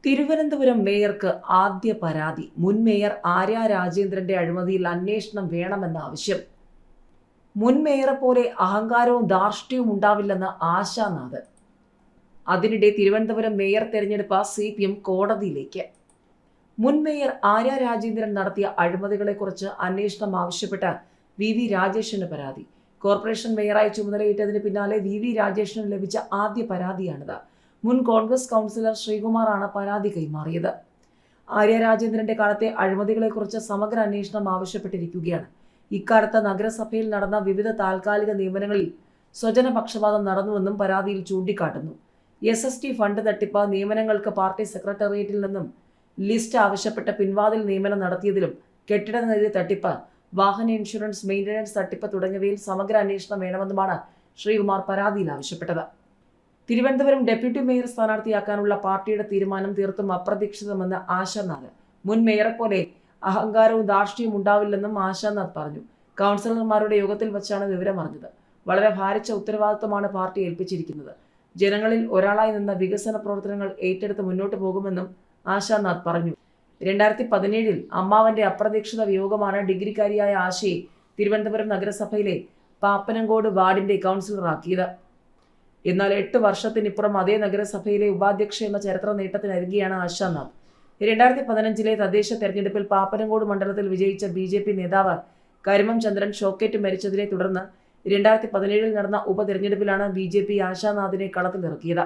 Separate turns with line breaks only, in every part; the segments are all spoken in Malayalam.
തിരുവനന്തപുരം മേയർക്ക് ആദ്യ പരാതി. മുൻ മേയർ ആര്യ രാജേന്ദ്രന്റെ അഴിമതിയിൽ അന്വേഷണം വേണമെന്ന ആവശ്യം. മുൻ മേയറെ പോലെ അഹങ്കാരവും ധാർഷ്ട്യവും ഉണ്ടാവില്ലെന്ന് ആശാനാഥ്. അതിനിടെ തിരുവനന്തപുരം മേയർ തെരഞ്ഞെടുപ്പ് CPM കോടതിയിലേക്ക്. മുൻ മേയർ ആര്യ രാജേന്ദ്രൻ നടത്തിയ അഴിമതികളെക്കുറിച്ച് അന്വേഷണം ആവശ്യപ്പെട്ട് VV രാജേഷിന് പരാതി. കോർപ്പറേഷൻ മേയറായി ചുമതലയേറ്റതിന് പിന്നാലെ VV രാജേഷിന് ലഭിച്ച ആദ്യ പരാതിയാണിത്. മുൻ കോൺഗ്രസ് കൗൺസിലർ ശ്രീകുമാറാണ് പരാതി കൈമാറിയത്. ആര്യ രാജേന്ദ്രന്റെ കാലത്തെ അഴിമതികളെക്കുറിച്ച് സമഗ്ര അന്വേഷണം ആവശ്യപ്പെട്ടിരിക്കുകയാണ്. ഇക്കാലത്ത് നഗരസഭയിൽ നടന്ന വിവിധ താൽക്കാലിക നിയമനങ്ങളിൽ സ്വജനപക്ഷപാതം നടന്നുവെന്നും പരാതിയിൽ ചൂണ്ടിക്കാട്ടുന്നു. SST ഫണ്ട് തട്ടിപ്പ്, നിയമനങ്ങൾക്ക് പാർട്ടി സെക്രട്ടേറിയറ്റിൽ നിന്നും ലിസ്റ്റ് ആവശ്യപ്പെട്ട് പിൻവാതിൽ നിയമനം നടത്തിയതിലും, കെട്ടിട നികുതി തട്ടിപ്പ്, വാഹന ഇൻഷുറൻസ് മെയിൻ്റനൻസ് തട്ടിപ്പ് തുടങ്ങിയവയിൽ സമഗ്ര അന്വേഷണം വേണമെന്നുമാണ് ശ്രീകുമാർ പരാതിയിൽ ആവശ്യപ്പെട്ടത്. തിരുവനന്തപുരം ഡെപ്യൂട്ടി മേയർ സ്ഥാനാർത്ഥിയാക്കാനുള്ള പാർട്ടിയുടെ തീരുമാനം തീർത്തും അപ്രതീക്ഷിതമെന്ന് ആശാനാഥ്. മുൻ മേയറെ പോലെ അഹങ്കാരവും ധാർഷ്ട്യവും ഉണ്ടാവില്ലെന്നും ആശാനാഥ് പറഞ്ഞു. കൗൺസിലർമാരുടെ യോഗത്തിൽ വച്ചാണ് വിവരം അറിഞ്ഞത്. വളരെ ഭാരിച്ച ഉത്തരവാദിത്വമാണ് പാർട്ടി ഏൽപ്പിച്ചിരിക്കുന്നത്. ജനങ്ങളിൽ ഒരാളായി നിന്ന് വികസന പ്രവർത്തനങ്ങൾ ഏറ്റെടുത്ത് മുന്നോട്ട് പോകുമെന്നും ആശാനാഥ് പറഞ്ഞു. 2017 അമ്മാവന്റെ അപ്രതീക്ഷിത വിയോഗമാണ് ഡിഗ്രിക്കാരിയായ ആശയെ തിരുവനന്തപുരം നഗരസഭയിലെ പാപ്പനംകോട് വാർഡിന്റെ കൗൺസിലറാക്കിയത്. എന്നാൽ 8 വർഷത്തിനിപ്പുറം അതേ നഗരസഭയിലെ ഉപാധ്യക്ഷ എന്ന ചരിത്ര നേട്ടത്തിനരികെയാണ് ആശാനാഥ്. 2015 തദ്ദേശ തെരഞ്ഞെടുപ്പിൽ പാപ്പനംകോട് മണ്ഡലത്തിൽ വിജയിച്ച BJP നേതാവ് കരിമം ചന്ദ്രൻ ഷോക്കേറ്റ് മരിച്ചതിനെ തുടർന്ന് 2017 നടന്ന ഉപതെരഞ്ഞെടുപ്പിലാണ് BJP ആശാനാഥിനെ കളത്തിലിറക്കിയത്.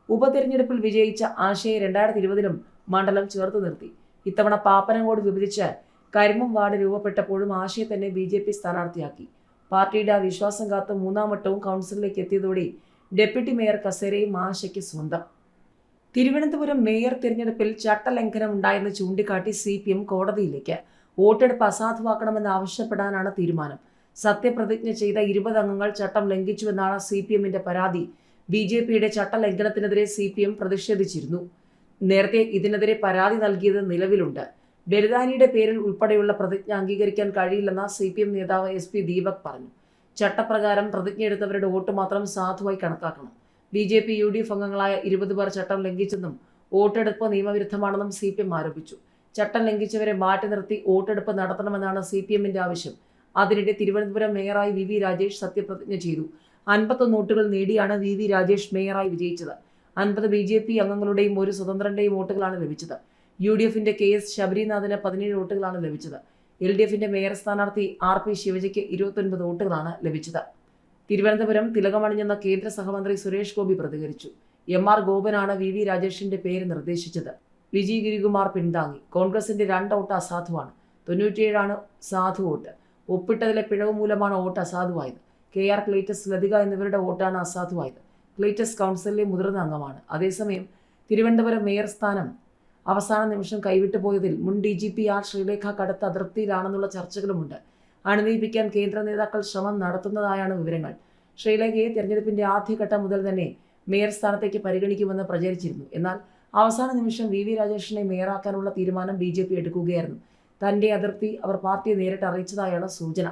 ഉപതെരഞ്ഞെടുപ്പിൽ വിജയിച്ച ആശയെ 2020 മണ്ഡലം ചേർത്ത് നിർത്തി. ഇത്തവണ പാപ്പനംകോട് വിഭജിച്ച് കരിമം വാർഡ് രൂപപ്പെട്ടപ്പോഴും ആശയെ തന്നെ BJP സ്ഥാനാർത്ഥിയാക്കി. പാർട്ടിയുടെ വിശ്വാസം കാത്ത് 3ാം വട്ടവും കൗൺസിലിലേക്ക് എത്തിയതോടെ ഡെപ്യൂട്ടി മേയർ കസേരയും ആശയ്ക്ക് സ്വന്തം. തിരുവനന്തപുരം മേയർ തിരഞ്ഞെടുപ്പിൽ ചട്ടലംഘനം ഉണ്ടായെന്ന് ചൂണ്ടിക്കാട്ടി CPM കോടതിയിലേക്ക്. വോട്ടെടുപ്പ് അസാധുവാക്കണമെന്ന് ആവശ്യപ്പെടാനാണ് തീരുമാനം. സത്യപ്രതിജ്ഞ ചെയ്ത 20 അംഗങ്ങൾ ചട്ടം ലംഘിച്ചുവെന്നാണ് CPMന്റെ പരാതി. BJPയുടെ ചട്ടലംഘനത്തിനെതിരെ CPM പ്രതിഷേധിച്ചിരുന്നു. നേരത്തെ ഇതിനെതിരെ പരാതി നൽകിയത് നിലവിലുണ്ട്. ബലിദാനിയുടെ പേരിൽ ഉൾപ്പെടെയുള്ള പ്രതിജ്ഞ അംഗീകരിക്കാൻ കഴിയില്ലെന്ന് CPM നേതാവ് SP ദീപക് പറഞ്ഞു. ചട്ടപ്രകാരം പ്രതിജ്ഞയെടുത്തവരുടെ വോട്ട് മാത്രം സാധുവായി കണക്കാക്കണം. BJP UDF അംഗങ്ങളായ 20 പേർ ചട്ടം ലംഘിച്ചെന്നും വോട്ടെടുപ്പ് നിയമവിരുദ്ധമാണെന്നും CPM ആരോപിച്ചു. ചട്ടം ലംഘിച്ചവരെ മാറ്റി നിർത്തി വോട്ടെടുപ്പ് നടത്തണമെന്നാണ് CPMന്റെ ആവശ്യം. അതിനിടെ തിരുവനന്തപുരം മേയറായി VV രാജേഷ് സത്യപ്രതിജ്ഞ ചെയ്തു. 51 വോട്ടുകൾ നേടിയാണ് VV രാജേഷ് മേയറായി വിജയിച്ചത്. 50 BJP അംഗങ്ങളുടെയും 1 സ്വതന്ത്രന്റെയും വോട്ടുകളാണ് ലഭിച്ചത്. UDFന്റെ KS ശബരിനാഥിന് 17 വോട്ടുകളാണ് ലഭിച്ചത്. LDFന്റെ മേയർ സ്ഥാനാർത്ഥി RP ശിവജിക്ക് 29 വോട്ടുകളാണ് ലഭിച്ചത്. തിരുവനന്തപുരം തിലകമണിഞ്ഞെന്ന കേന്ദ്ര സഹമന്ത്രി സുരേഷ് ഗോപി പ്രതികരിച്ചു. MR ഗോപനാണ് VV രാജേഷിന്റെ പേര് നിർദ്ദേശിച്ചത്. വിജയ് ഗിരികുമാർ പിന്താങ്ങി. കോൺഗ്രസിന്റെ 2 വോട്ട് അസാധുവാണ്. 97 സാധു വോട്ട്. ഒപ്പിട്ടതിലെ പിഴവ് മൂലമാണ് വോട്ട് അസാധുവായത്. KR ക്ലീറ്റസ്, ലതിക എന്നിവരുടെ വോട്ടാണ് അസാധുവായത്. ക്ലീറ്റസ് കൗൺസിലിലെ മുതിർന്ന അംഗമാണ്. അതേസമയം തിരുവനന്തപുരം മേയർ സ്ഥാനം അവസാന നിമിഷം കൈവിട്ടു പോയതിൽ മുൻ DGP R ശ്രീലേഖ കടുത്ത അതൃപ്തിയിലാണെന്നുള്ള ചർച്ചകളുമുണ്ട്. അണിനിരപ്പിക്കാൻ കേന്ദ്ര നേതാക്കൾ ശ്രമം നടത്തുന്നതായാണ് വിവരങ്ങൾ. ശ്രീലേഖയെ തെരഞ്ഞെടുപ്പിന്റെ ആദ്യഘട്ടം മുതൽ തന്നെ മേയർ സ്ഥാനത്തേക്ക് പരിഗണിക്കുമെന്ന് പ്രചരിച്ചിരുന്നു. എന്നാൽ അവസാന നിമിഷം VV രാജേഷിനെ മേയറാക്കാനുള്ള തീരുമാനം BJP എടുക്കുകയായിരുന്നു. തന്റെ അതൃപ്തി അവർ പാർട്ടിയെ നേരിട്ട് അറിയിച്ചതായാണ് സൂചന.